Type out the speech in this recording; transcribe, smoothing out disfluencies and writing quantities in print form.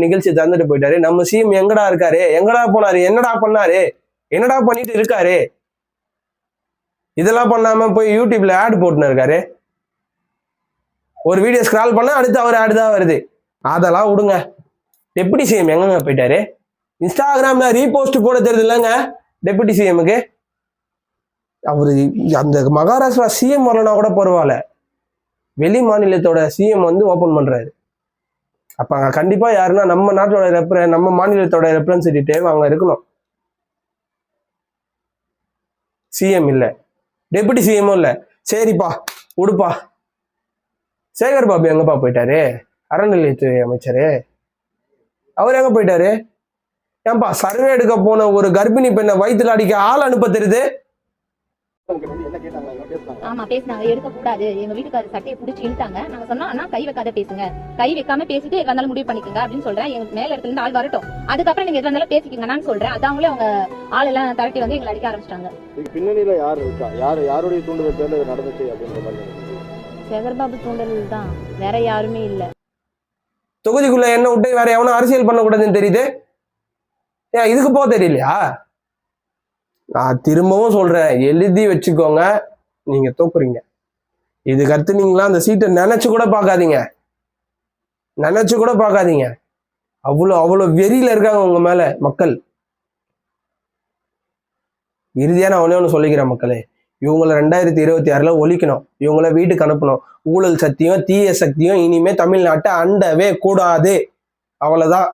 நிகழ்ச்சி தந்துட்டு போயிட்டாரு. நம்ம சிஎம் எங்கடா இருக்காரு, எங்கடா போனாரு, என்னடா பண்ணாரு, என்னடா பண்ணிட்டு இருக்காரு? இதெல்லாம் பண்ணாம போய் யூடியூப்ல ஆட் போட்டுன்னு இருக்காரு. ஒரு வீடியோ ஸ்க்ரால் பண்ணா அடுத்து அவர் ஆடு தான் வருது. அதெல்லாம் விடுங்க. டெப்யூட்டி சிஎம் எங்கங்க போயிட்டாரு? இன்ஸ்டாகிராம்ல ரீபோஸ்ட் போட தெரியுது இல்லைங்க டெப்யூட்டி சிஎம்க்கு. அவரு அந்த மகாராஷ்டிரா சிஎம் வரலனா கூட பரவாயில்ல, வெளி மாநிலத்தோட சிஎம் வந்து ஓபன் பண்றாரு. அப்ப அங்க கண்டிப்பா யாருன்னா நம்ம நாட்டோட நம்ம மாநிலத்தோட ரெப்ரசன்டேட்டிவ் அங்க இருக்கணும். சிஎம் இல்ல, டெப்யூட்டி சிஎம்மும் இல்ல. சரிப்பா விடுப்பா. சேகர் பாபு எங்கப்பா போயிட்டாரு? அறநிலையத்துறை அமைச்சரு அவர் எங்க போயிட்டாரு? ஏன்பா சர்வே எடுக்க போன ஒரு கர்ப்பிணி பெண்ணை வயிற்றுல அடிக்க ஆள் அனுப்ப தெரியுது? ஆமா பேசினாங்க, எடுக்க கூடாது, எங்க வீட்டுக்காரர் சட்டையை பிடிச்சி இழுத்தாங்க. நாங்க சொன்னோம் அண்ணா கை வைக்காத பேசுங்க, கை வைக்காம பேசிட்டு எதா இருந்தாலும் முடிவு பண்ணிக்கோங்க அப்படின்னு சொல்றேன். எங்க மேல இடத்துல இருந்து ஆள் வரட்டும், அதுக்கப்புறம் நீங்க எதா இருந்தாலும் பேசிக்கீங்கன்னு சொல்றேன். அதாங்களே அவங்க ஆள் எல்லாம் திரட்டி வந்து எங்களை அடிக்க ஆரம்பிச்சிட்டாங்க. பின்னணியில யார் இருக்கா, யாருடைய தூண்டுதல் பேர்ல நடந்துச்சு அப்படின்ற மாதிரி? சேகர்பாபு தூண்டல் தான், வேற யாருமே இல்ல. தொகுதிக்குள்ள என்ன விட்டு வேற எவனும் அரசியல் பண்ணக்கூடாதுன்னு தெரியுது. ஏன் இதுக்கு போக தெரியலையா? நான் திரும்பவும் சொல்றேன், எழுதி வச்சுக்கோங்க, நீங்க தோக்குறீங்க. இதுக்கு அடுத்து நீங்களா அந்த சீட்டை நினைச்சு கூட பார்க்காதீங்க, நினைச்சு கூட பார்க்காதீங்க. அவ்வளோ வெறியில இருக்காங்க உங்க மேல மக்கள். இறுதியா நான் ஒண்ணு சொல்லிக்கிறேன் மக்களே, இவங்களை 2026 ஒழிக்கணும், இவங்கள வீட்டுக்கு அனுப்பணும். ஊழல் சக்தியும் தீய சக்தியும் இனிமே தமிழ்நாட்டை அண்டவே கூடாது. அவ்வளவுதான்.